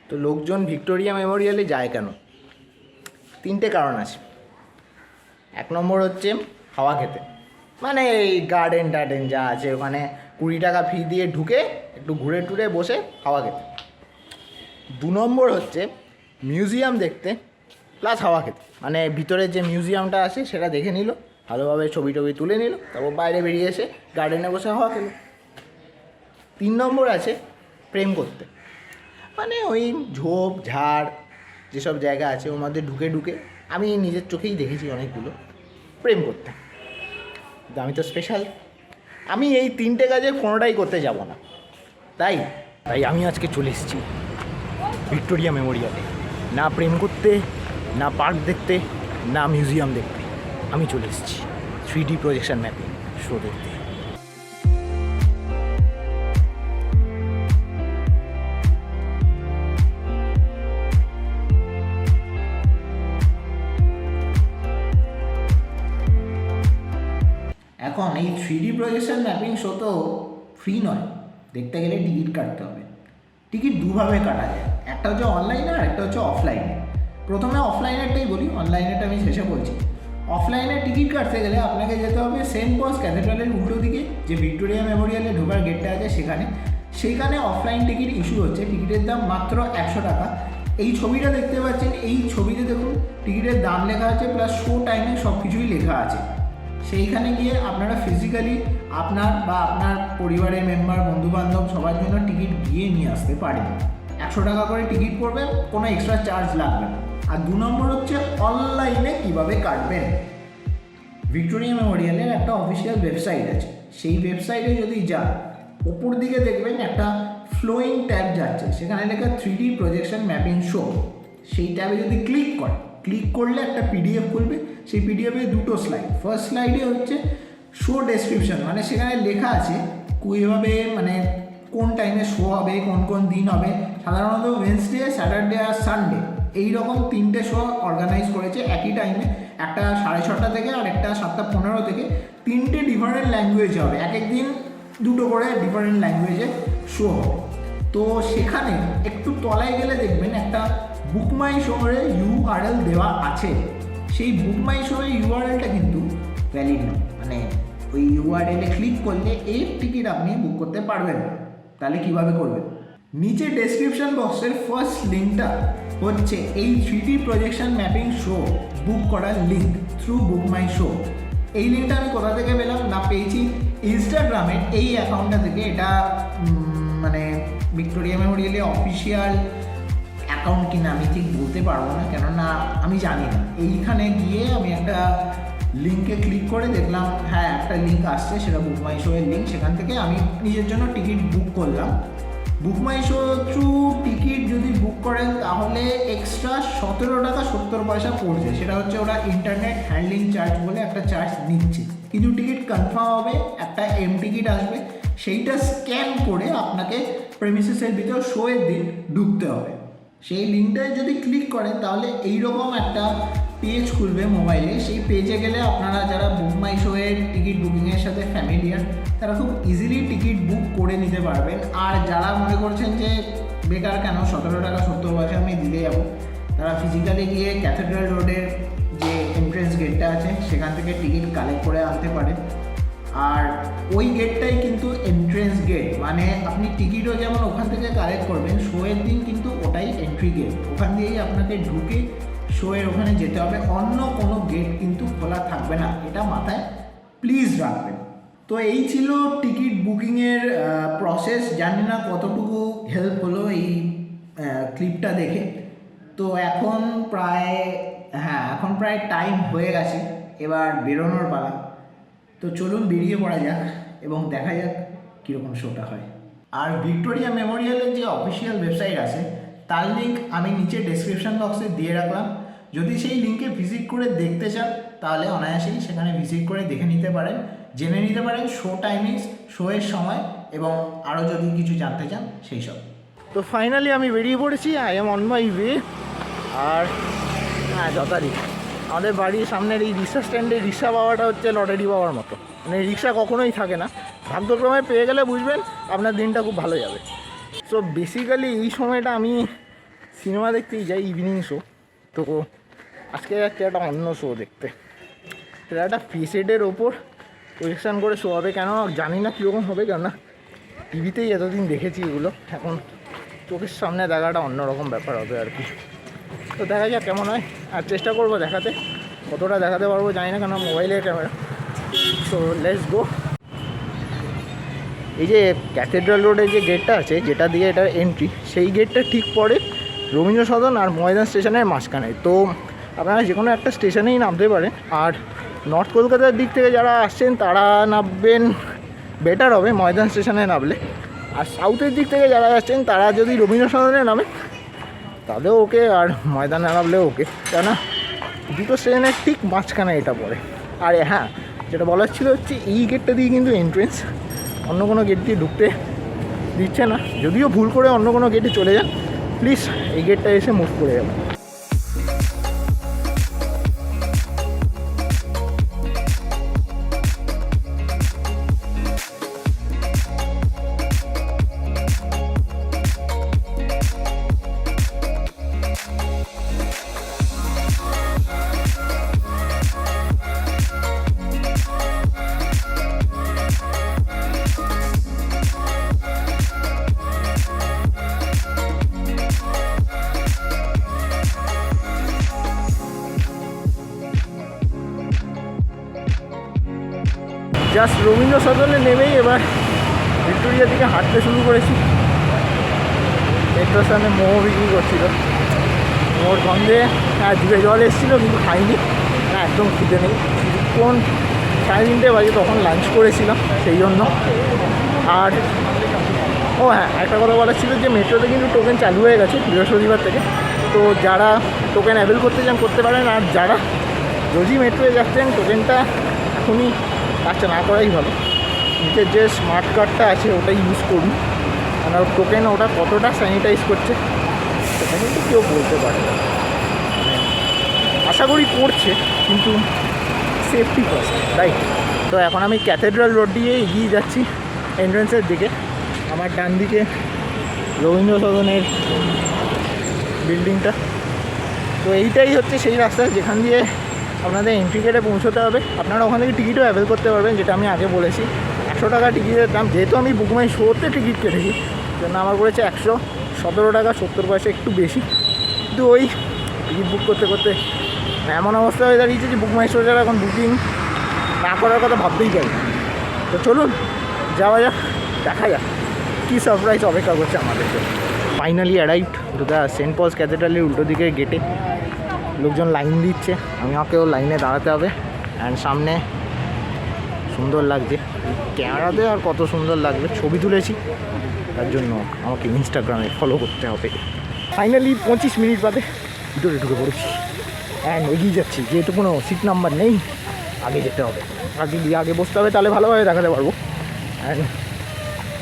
তো লোকজন ভিক্টোরিয়া মেমোরিয়ালে যায় কেন? তিনটে কারণ আছে। এক নম্বর হচ্ছে হাওয়া খেতে, মানে এই গার্ডেন টার্ডেন যা আছে ওখানে 20 টাকা ফি দিয়ে ঢুকে একটু ঘুরে টুরে বসে হাওয়া খেতে। 2 নম্বর হচ্ছে মিউজিয়াম দেখতে প্লাস হাওয়া খেতে, মানে ভিতরে যে মিউজিয়ামটা আছে সেটা দেখে নিল, ভালোভাবে ছবি টবি তুলে নিল, তারপর বাইরে বেরিয়ে এসে গার্ডেনে বসে হাওয়া খেলো। 3 নম্বর আছে প্রেম করতে, মানে ওই ঝোপ ঝাড় যেসব জায়গা আছে ওর মধ্যে ঢুকে ঢুকে আমি নিজের চোখেই দেখেছি অনেকগুলো প্রেম করতে। কিন্তু আমি তো স্পেশাল, আমি এই 3টে কাজের কোনোটাই করতে যাব না। তাই আমি আজকে চলে এসেছি ভিক্টোরিয়া মেমোরিয়ালে, না প্রেম করতে, না পার্ক দেখতে, না মিউজিয়াম দেখতে, আমি চলে এসেছি 3D প্রজেকশন ম্যাপিং শো দেখতে। এখন এই 3D প্রজেকশন ম্যাপিং শো তো ফ্রি নয়, দেখতে গেলে টিকিট কাটতে হবে। টিকিট দুভাবে কাটা যায়, একটা হচ্ছে অনলাইনে আর একটা হচ্ছে অফলাইনে। প্রথমে অফলাইনেরটাই বলি, অনলাইনেরটা আমি শেষে বলছি। অফলাইনে টিকিট কাটতে গেলে আপনাকে যেতে হবে সেন্ট পলস ক্যাথেড্রালের উল্টো দিকে যে ভিক্টোরিয়া মেমোরিয়ালে ঢোকার গেটটা আছে সেখানে অফলাইন টিকিট ইস্যু হচ্ছে। টিকিটের দাম মাত্র 100 টাকা। এই ছবিটা দেখতে পাচ্ছেন, এই ছবিতে দেখুন টিকিটের দাম লেখা আছে প্লাস শো টাইমে সব কিছুই লেখা আছে। সেইখানে গিয়ে আপনারা ফিজিক্যালি আপনার বা আপনার পরিবারের মেম্বার বন্ধুবান্ধব সবার জন্য টিকিট গিয়ে নিয়ে আসতে পারেন। 100 টাকা করে টিকিট পড়বে, কোনো এক্সট্রা চার্জ লাগবে না। আর 2 নম্বর হচ্ছে অনলাইনে কিভাবে কাটবেন। ভিক্টোরিয়া মেমোরিয়ালের একটা অফিসিয়াল ওয়েবসাইট আছে, সেই ওয়েবসাইটে যদি যান ওপর দিকে দেখবেন একটা ফ্লোয়িং ট্যাব যাচ্ছে, সেখানে লেখা 3D প্রজেকশন ম্যাপিং শো। সেই ট্যাবে যদি ক্লিক করলে একটা পিডিএফ খুলবে, সেই পিডিএফে 2টো স্লাইড। ফার্স্ট স্লাইডে হচ্ছে শো ডেসক্রিপশন, মানে সেখানে লেখা আছে কীভাবে মানে কোন টাইমে শো হবে, কোন কোন দিন হবে। সাধারণত ওয়েডনেসডে, স্যাটারডে আর সানডে এইরকম 3টে শো অর্গানাইজ করেছে একই টাইমে, একটা 6:30 থেকে আর একটা 7:15 থেকে। 3টে ডিফারেন্ট ল্যাঙ্গুয়েজে হবে, এক দিন 2টো করে ডিফারেন্ট ল্যাঙ্গুয়েজে শো হবে। তো সেখানে একটু তলায় গেলে দেখবেন একটা বুক মাই শোয়ের ইউআরএল দেওয়া আছে। সেই বুক মাই শোয়ের ইউআরএলটা কিন্তু ভ্যালিড না, মানে ওই ইউআরএলে ক্লিক করলে এই টিকিট আপনি বুক করতে পারবেন না। তাহলে কীভাবে করবেন? নিচে ডেসক্রিপশন বক্সের ফার্স্ট লিঙ্কটা হচ্ছে এই 3D প্রজেকশন ম্যাপিং শো বুক করার লিঙ্ক থ্রু বুক মাই শো। এই লিঙ্কটা আমি কোথা থেকে পেলাম না, পেয়েছি ইনস্টাগ্রামের এই অ্যাকাউন্টটা থেকে। এটা মানে ভিক্টোরিয়া মেমোরিয়ালের অফিসিয়াল অ্যাকাউন্ট কিনা আমি ঠিক বলতে পারবো না, কেননা আমি জানি না। এইখানে গিয়ে আমি একটা লিঙ্কে ক্লিক করে দেখলাম, হ্যাঁ একটা লিঙ্ক আসছে, সেটা বুক মাই শো এর লিঙ্ক। সেখান থেকে আমি নিজের জন্য টিকিট বুক করলাম। বুক মাই শো থ্রু টিকিট যদি বুক করেন তাহলে এক্সট্রা 17 টাকা 70 পয়সা পড়ছে। সেটা হচ্ছে ওরা ইন্টারনেট হ্যান্ডলিং চার্জ বলে একটা চার্জ নিচ্ছে। কিন্তু টিকিট কনফার্ম হবে, একটা টিকিট আসবে, সেইটা স্ক্যান করে আপনাকে প্রেমিসেসের ভিতর শো এর দিন ঢুকতে হবে। সেই লিঙ্কটায় যদি ক্লিক করেন তাহলে এইরকম একটা পেজ খুলবে মোবাইলে। সেই পেজে গেলে আপনারা যারা বুক মাই শো এর টিকিট বুকিংয়ের সাথে ফ্যামিলিয়ার তারা খুব ইজিলি টিকিট বুক করে নিতে পারবেন। আর যারা মনে করছেন যে বেকার কেন 17 টাকা 70 পয়সা আমি দিতে যাবো, তারা ফিজিক্যালি গিয়ে ক্যাথেড্রাল রোডের যে এন্ট্রেন্স গেটটা আছে সেখান থেকে টিকিট কালেক্ট করে আনতে পারেন। আর ওই গেটটাই কিন্তু এন্ট্রেন্স গেট, মানে আপনি টিকিটও যেমন ওখান থেকে কালেক্ট করবেন, শো এর দিন কিন্তু ওটাই এন্ট্রি গেট। ওখান দিয়েই আপনাকে ঢুকে শো এর ওখানে যেতে হবে, অন্য কোনো গেট কিন্তু খোলা থাকবে না, এটা মাথায় প্লিজ রাখবেন। তো এই ছিল টিকিট বুকিংয়ের প্রসেস। জানি না কতটুকু হেল্প হলো এই ক্লিপটা দেখে। তো এখন প্রায় টাইম হয়ে গেছে, এবার বেরোনোর পালা। তো চলুন বেরিয়ে পড়া যাক এবং দেখা যাক কীরকম শোটা হয়। আর ভিক্টোরিয়া মেমোরিয়ালের যে অফিসিয়াল ওয়েবসাইট আছে তার লিঙ্ক আমি নিচে ডেসক্রিপশন বক্সে দিয়ে রাখলাম। যদি সেই লিঙ্কে ভিজিট করে দেখতে চান তাহলে অনায়াসেই সেখানে ভিজিট করে দেখে নিতে পারেন, জেনে নিতে পারেন শো টাইমিংস, শোয়ের সময় এবং আরও যদি কিছু জানতে চান সেই সব। তো ফাইনালি আমি বেরিয়ে পড়েছি, I am on my way. আর হ্যাঁ, যথারীতি আমাদের বাড়ির সামনের এই রিক্সা স্ট্যান্ডে রিক্সা পাওয়াটা হচ্ছে লটারি পাওয়ার মতো, মানে রিক্সা কখনোই থাকে না, ভাগ্যক্রমে পেয়ে গেলে বুঝবেন আপনার দিনটা খুব ভালো যাবে। সো বেসিক্যালি এই সময়টা আমি সিনেমা দেখতেই যাই, ইভিনিং শো। তো আজকে যাচ্ছে একটা অন্য শো দেখতে। সেটা একটা ফেসেডের ওপর প্রজেকশান করে শো হবে, কেন জানি না কীরকম হবে, কেননা টিভিতেই এতদিন দেখেছি এগুলো, এখন চোখের সামনে দেখাটা অন্যরকম ব্যাপার হবে আর কি। তো দেখা যাক কেমন হয়, আর চেষ্টা করবো দেখাতে, কতটা দেখাতে পারবো জানি না, কেন মোবাইলের ক্যামেরা। সো লেটস গো। এই যে ক্যাথেড্রাল রোডের যে গেটটা আছে, যেটা দিয়ে এটার এন্ট্রি, সেই গেটটা ঠিক পরে রবীন্দ্র সদন আর ময়দান স্টেশনের মাঝখানে। তো আপনারা যে কোনো একটা স্টেশনেই নামতে পারেন। আর নর্থ কলকাতার দিক থেকে যারা আসছেন তারা নামবেন, বেটার হবে ময়দান স্টেশনে নামলে। আর সাউথের দিক থেকে যারা যাচ্ছেন তারা যদি রবীন্দ্র সদনে নামে তাহলেও ওকে, আর ময়দানে নামলেও ওকে, কেননা দুটো স্টেশনের ঠিক মাঝখানে এটা পড়ে। আর হ্যাঁ, যেটা বলার ছিল হচ্ছে এই গেটটা দিয়ে কিন্তু এন্ট্রেন্স, অন্য কোনো গেট দিয়ে ঢুকতে দিচ্ছে না। যদিও ভুল করে অন্য কোনো গেটে চলে যান, প্লিজ এই গেটটা এসে মুভ করে যাবেন। জাস্ট রবীন্দ্র সদনে নেমেই এবার ভিক্টোরিয়ার দিকে হাঁটতে শুরু করেছি। মেট্রোর সামনে মোমো বিক্রি করছিল, মোমোর গন্ধে জিভে জল এসেছিলো, কিন্তু খাইনি, একদম খিদে নেই। কিছুক্ষণ 3:30 বাজে তখন লাঞ্চ করেছিলাম, সেই জন্য। আর ও হ্যাঁ, একটা কথা বলার ছিল যে মেট্রোতে কিন্তু টোকেন চালু হয়ে গেছে বৃহস্পতিবার থেকে। তো যারা টোকেন অ্যাভেল করতে চান করতে পারেন, আর যারা রোজই মেট্রোয়ে যাচ্ছেন টোকেনটা এখনই কাজটা না করাই ভালো। নিজের যে স্মার্ট কার্ডটা আছে ওটাই ইউজ করুন, আর টোকেন ওটা কতটা স্যানিটাইজ করছে সেটা কিন্তু কেউ বলতে পারে না। আশা করি করছে, কিন্তু সেফটি ফার্স্ট, রাইট? তো এখন আমি ক্যাথেড্রাল রোড দিয়ে এগিয়ে যাচ্ছি এন্ট্রেন্সের দিকে। আমার ডান দিকে রবীন্দ্র সদনের বিল্ডিংটা। তো এইটাই হচ্ছে সেই রাস্তা যেখান দিয়ে আপনাদের এন্ট্রি গেটে পৌঁছতে হবে। আপনারা ওখান থেকে টিকিটও অ্যাভেল করতে পারবেন, যেটা আমি আগে বলেছি। 100 টাকা টিকিটের দাম। যেহেতু আমি বুক মাই শোতে টিকিট কেটেছি, জন্য আমার পড়েছে 117 টাকা 70 পয়সা, একটু বেশি। কিন্তু ওই টিকিট বুক করতে করতে এমন অবস্থা হয়ে দাঁড়িয়েছে যে বুক মাই শো যারা এখন বুকিং না করার কথা ভাবতেই পারি। তো চলুন যাওয়া যাক, দেখা যাক কী সারপ্রাইজ অপেক্ষা করছে আমাদেরকে। Finally arrived to the Saint Paul's ক্যাথেড্রালের উল্টো দিকে গেটে। লোকজন লাইন দিচ্ছে, আমাকেও লাইনে দাঁড়াতে হবে। অ্যান্ড সামনে সুন্দর লাগছে, ক্যামেরাতে আর কত সুন্দর লাগবে। ছবি তুলেছি, তার জন্য আমাকে ইনস্টাগ্রামে ফলো করতে হবে। ফাইনালি 25 মিনিট বাদে ভিতরে ঢুকে পড়েছি অ্যান্ড এগিয়ে যাচ্ছি। যেহেতু কোনো সিট নাম্বার নেই, আগে যেতে হবে, আগে বসতে হবে, তাহলে ভালোভাবে দেখাতে পারবো। অ্যান্ড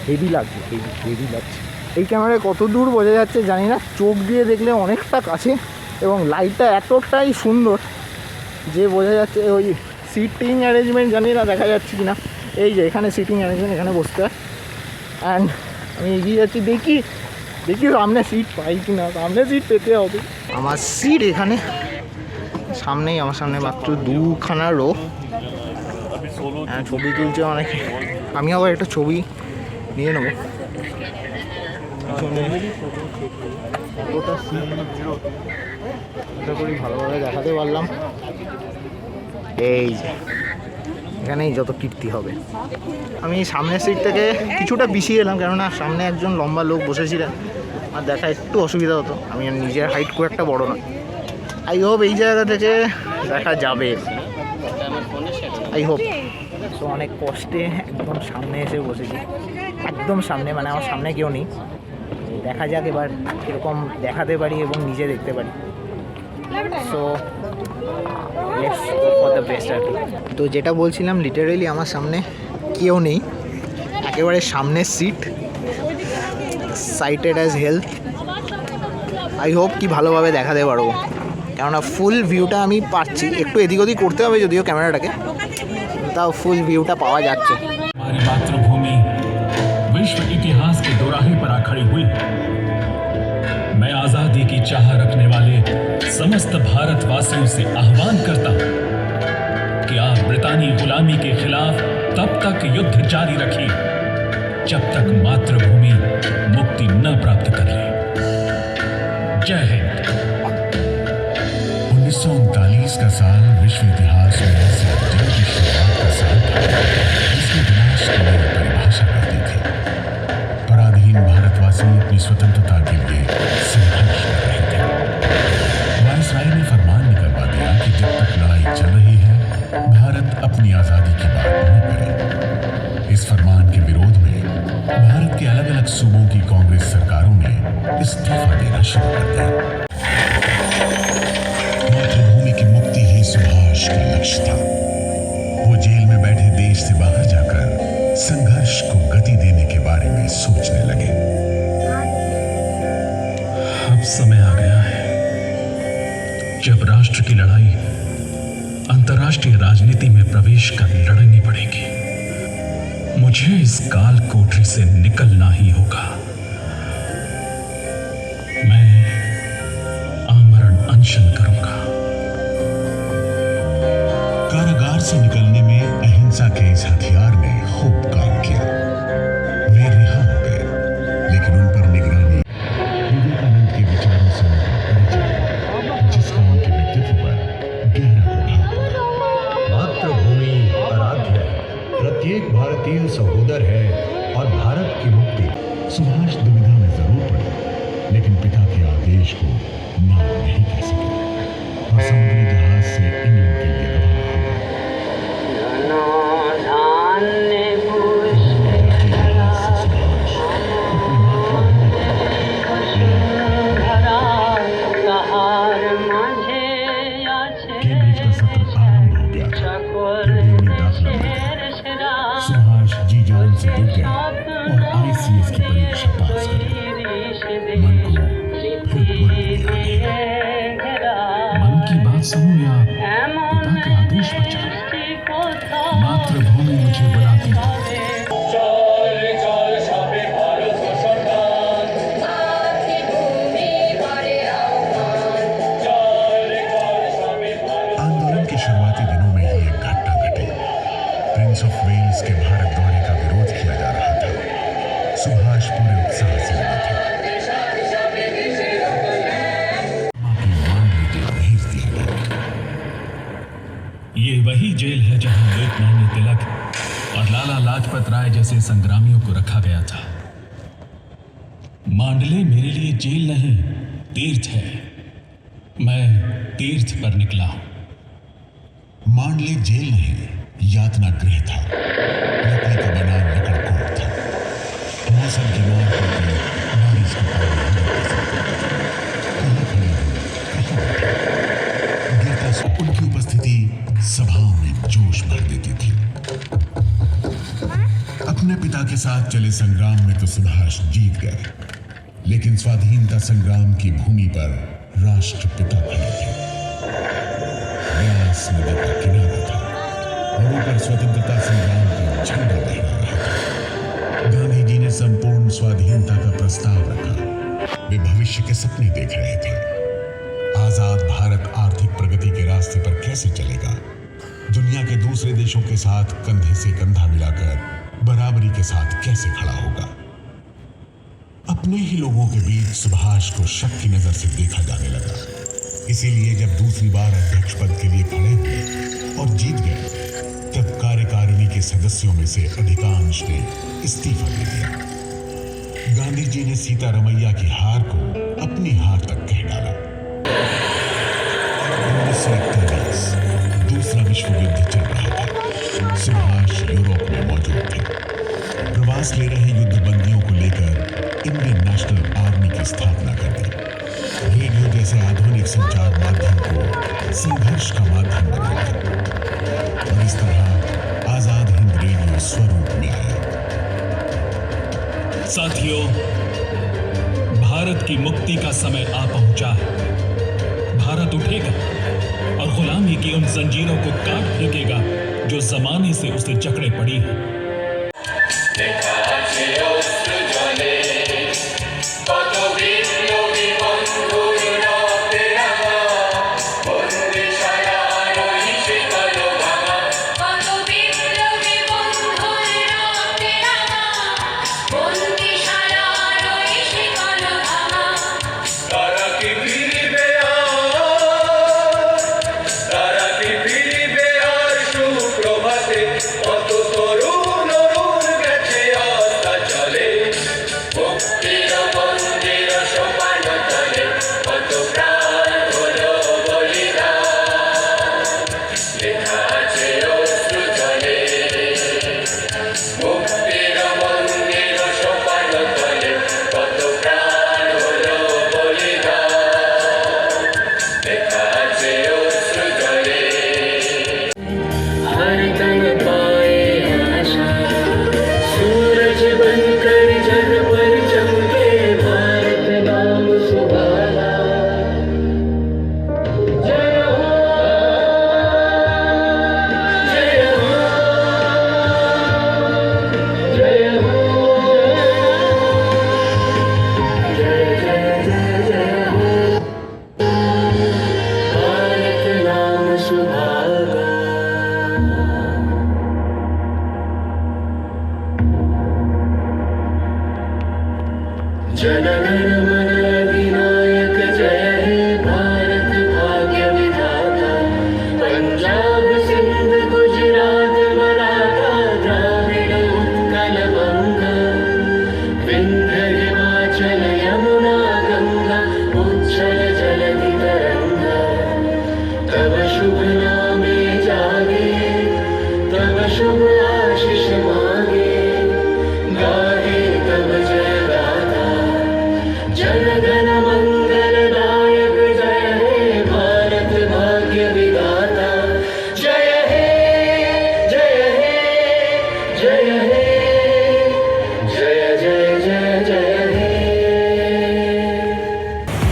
হেভি লাগছে, হেভি লাগছে। এই ক্যামেরায় কত দূর বোঝা যাচ্ছে জানি না, চোখ দিয়ে দেখলে অনেকটা কাছে, এবং লাইটটা এতটাই সুন্দর যে বোঝা যাচ্ছে। ওই সিটিং অ্যারেঞ্জমেন্ট জানি না দেখা যাচ্ছে কি না, এই যে এখানে সিটিং অ্যারেঞ্জমেন্ট, এখানে বসতে হয়। অ্যান্ড আমি এগিয়ে যাচ্ছি, দেখি সামনে সিট পাই কি না। সামনে সিট পেতে হবে। আমার সিট এখানে সামনেই, আমার সামনে মাত্র 2খানা রো। ছবি তুলছে অনেকে, আমি আবার একটা ছবি নিয়ে নেবো। আশা করি ভালোভাবে দেখাতে পারলাম। এই যে এখানেই যত কীর্তি হবে। আমি সামনের সিট থেকে কিছুটা পিছিয়ে এলাম, কেননা সামনে একজন লম্বা লোক বসেছিলেন, আর দেখা একটু অসুবিধা হতো। আমি নিজের হাইট খুব একটা বড় না। আই হোপ এই জায়গা থেকে দেখা যাবে, আই হোপ। তো অনেক কষ্টে একদম সামনে এসে বসেছি, একদম সামনে, মানে আমার সামনে কেউ নেই। দেখা যাক এবার কীরকম দেখাতে পারি এবং নিজে দেখতে পারি। So let's go for the best আর কি। তো যেটা বলছিলাম, লিটারেলি আমার সামনে কেউ নেই, একেবারে সামনের seat, sighted as hell. I hope কি ভালোভাবে দেখাতে পারবো, কেননা ফুল ভিউটা আমি পাচ্ছি। একটু এদিক ওদিক করতে হবে যদিও ক্যামেরাটাকে, তাও ফুল ভিউটা পাওয়া যাচ্ছে। हमारी मातृभूमि विश्व इतिहास के दोराहे पर आ खड़ी हुई। मैं आजादी की चाह रखने वाले समस्त भारतवासियों से आह्वान करता हूं कि आप ब्रितानी गुलामी के खिलाफ तब तक युद्ध जारी रखिए जब तक मातृभूमि मुक्ति न प्राप्त कर ले। जय हिंद। 1939 का साल विश्व इतिहास में ऐसे जंग की शुरुआत का साल था जिसके विनाश के लिए परिभाषा करती थी। पराधीन भारतवासी अपनी स्वतंत्रता के लिए संघर्ष कर रहे थे। वायसराय ने फरमान निकलवा दिया कि जब तक लड़ाई चल रही है भारत अपनी आजादी की बात नहीं करे। इस फरमान के विरोध में भारत के अलग अलग सूबों की कांग्रेस सरकारों ने इस्तीफा देना शुरू कर दिया। मातृभूमि की मुक्ति ही सुभाष का लक्ष्य था। वो जेल में बैठे देश से बाहर जाकर संघर्ष को गति देने के बारे में सोचने लगे। अब समय आ गया है जब राष्ट्र की लड़ाई अंतर्राष्ट्रीय राजनीति में प्रवेश कर लड़नी पड़ेगी। मुझे इस काल कोठरी से निकलना ही होगा। मैं आमरण अनशन करूंगा। कारागार से निकलने में अहिंसा के इस हथियार ने खूब काम किया। वे रिहा हो गए, लेकिन उन पर निगरानी विवेकानंद के विचारों से उनका परिचय, जिसका उनके व्यक्तित्व पर गहरा प्रभाव पड़ा। मातृभूमि आराध्य है, प्रत्येक भारतीय सहोदर है और भारत की मुक्ति। सुभाष दुविधा में जरूर पड़े, लेकिन पिता के आदेश को ना नहीं कह सके और समुद्री जहाज से इंग्लैंड के लिए रवाना हो गए। सुभाष अपनी मातृभूमि कैम्ब्रिज का सत्र आरंभ हो गया था। रेडियो में दाखिला मिल गया। सुभाष जी जान से जुट गए और ICS की परीक्षा पास कर ली। मन को फिर बुलंदी आ गई। मन की बात सुनो या पिता के आदेश पर चलो। मातृभूमि मुझे बुलाती है। आंदोलन के शुरुआती दिनों में ही एक घटना घटी। प्रिंस ऑफ वेल्स के भारत दौरे का विरोध किया जा रहा था। सुभाष पूरे उत्साह से लगे थे। मां की मांडली जेल भेज दिया गया। ये वही जेल है जहां लोकमान्य तिलक और लाला लाजपत राय जैसे संग्रामियों को रखा गया था। मांडले मेरे लिए जेल नहीं, तीर्थ है। मैं तीर्थ पर निकला हूं। मांडले जेल नहीं, यातना गृह था। लकड़ी का बना लकड़कोट था। मौसम की मार पड़ती, बारिश का पानी नहीं गिर सकता। कहाँ खड़े हो, कहाँ बैठे। गिरता सब उनकी उपस्थिति सभाओं में जोश भर देती थी। अपने पिता के साथ चले संग्राम में तो सुभाष जीत गए, लेकिन स्वाधीनता संग्राम की भूमि पर राष्ट्रपिता खड़े थे। व्यास नदी का किनारा था और ऊपर स्वतंत्रता संग्राम का झंडा लहरा रहा था। गांधी जी ने संपूर्ण स्वाधीनता का प्रस्ताव रखा। वे भविष्य के सपने देख रहे थे। आजाद भारत आर्थिक प्रगति के रास्ते पर कैसे चलेगा? दुनिया के दूसरे देशों के साथ कंधे से कंधा मिलाकर बराबरी के साथ कैसे खड़ा होगा? अपने ही लोगों के बीच सुभाष को शक की नजर से देखा जाने लगा। इसीलिए जब दूसरी बार अध्यक्ष पद के लिए खड़े हुए और जीत गए, तब कार्यकारिणी के सदस्यों में से अधिकांश ने इस्तीफा दे दिया। गांधी जी ने सीतारमैया की हार को अपनी हार तक कह डाला। 1941 दूसरा विश्व युद्ध चल रहा था। सुभाष यूरोप में मौजूद थे। प्रवास ले रहे युद्धबंदियों को लेकर इंडियन नेशनल आर्मी की स्थापना कर दी। रेडियो जैसे आधुनिक संचार माध्यम को संघर्ष का माध्यम बनाया और इस तरह आजाद हिंद रेडियो स्वरूप में आया। साथियों, भारत की मुक्ति का समय आ पहुंचा है। भारत उठेगा और गुलामी की उन जंजीरों को काट फेंकेगा जो जमाने से उसे जकड़े पड़ी है। কত বিপ্লবী বন্ধুর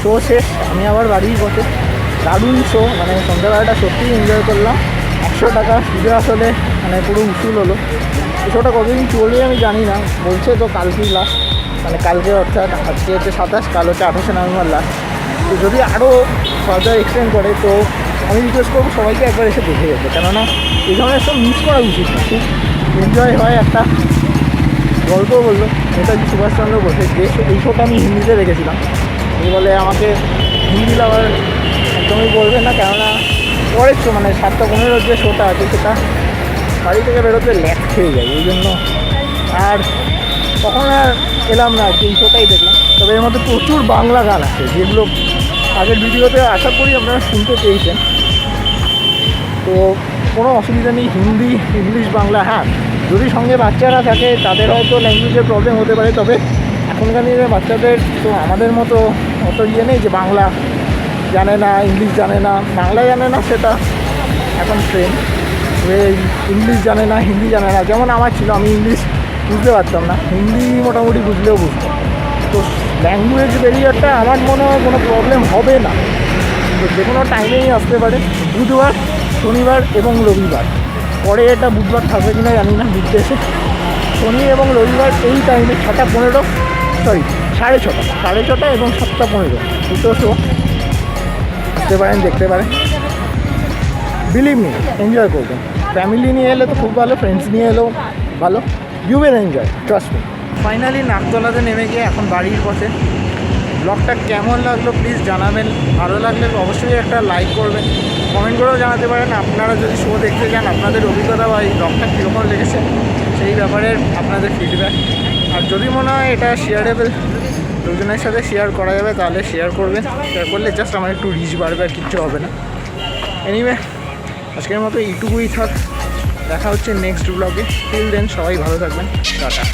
শো শেষ, আমি আবার বাড়ির পথে। দারুণ শো, মানে সন্ধ্যাবেলাটা সত্যিই এনজয় করলাম। 100 টাকা শুধু আসলে মানে পুরো উসুল হলো। এই শোটা কতদিন চলবে আমি জানি না, বলছে তো কালকেই লাস্ট, মানে কালকে অর্থাৎ আজকে হচ্ছে 27, কাল হচ্ছে 28শে নভেম্বর লাস্ট। তো যদি আরও ফার্দার এক্সটেন্ড করে তো আমি রিকোয়েস্ট করবো সবাইকে একবার এসে দেখে যেতে, কেননা এই ধরনের সব মিস করা উচিত না। খুব এনজয় হয়। একটা গল্প বললো নেতাজি সুভাষচন্দ্র বোসের, যে এই শোটা আমি হিন্দিতে দেখেছিলাম। এই বলে আমাকে হিন্দি লাভার একদমই বলবে না, কেননা পরের শো মানে 7:15 যে শোটা আছে সেটা বাড়ি থেকে বেরোতে ল্যাক খেয়ে যায়, এই জন্য আর কখন আর এলাম না আর কি, এই শোটাই দেখলাম। তবে এর মধ্যে প্রচুর বাংলা গান আছে, যেগুলো আগের ভিডিওতে আশা করি আপনারা শুনতে পেয়েছেন। তো কোনো অসুবিধা নেই, হিন্দি, ইংলিশ, বাংলা। হ্যাঁ, যদি সঙ্গে বাচ্চারা থাকে তাদের হয়তো ল্যাঙ্গুয়েজের প্রবলেম হতে পারে, তবে এখনকার দিনের বাচ্চাদের তো আমাদের মতো অত ইয়ে নেই যে বাংলা জানে না, ইংলিশ জানে না। বাংলা জানে না সেটা এখন ট্রেন্ড, ইংলিশ জানে না, হিন্দি জানে না। যেমন আমার ছিল, আমি ইংলিশ বুঝতে পারতাম না, হিন্দি মোটামুটি বুঝলেও বুঝতাম। তো ল্যাঙ্গুয়েজ ব্যারিয়ারটা আমার মনে হয় কোনো প্রবলেম হবে না। তো যে কোনো টাইমেই আসতে পারে, বুধবার, শনিবার এবং রবিবার। পরে এটা বুধবার থাকবে কিনা জানি না, বিদ্বেষে শনি এবং রবিবার এই টাইমে 6:15, সরি 6:30 এবং 7:15 দুটো শো আসতে পারেন, দেখতে পারেন। বিলিভ মি, এনজয় করবেন। ফ্যামিলি নিয়ে এলে তো খুব ভালো, ফ্রেন্ডস নিয়ে এলেও ভালো। You will enjoy, trust me. Finally নাকতলাতে নেমে গিয়ে এখন বাড়ির পথে। ব্লগটা কেমন লাগলো প্লিজ জানাবেন। ভালো লাগলে অবশ্যই একটা লাইক করবেন, কমেন্ট করেও জানাতে পারেন আপনারা যদি শো দেখতে চান, আপনাদের অভিজ্ঞতা বা এই ব্লগটা কীরকম লেগেছে সেই ব্যাপারে আপনাদের ফিডব্যাক। আর যদি মনে হয় এটা শেয়ারেবল, লোকজনের সাথে শেয়ার করা যাবে, তাহলে শেয়ার করবেন। শেয়ার করলে জাস্ট আমার একটু রিচ বাড়বে, আর কিচ্ছু হবে না। এনিওয়ে, আজকের মতো এইটুকুই থাক, দেখা হচ্ছে নেক্সট ব্লগে। টিল দেন সবাই ভালো থাকবেন, টাটা।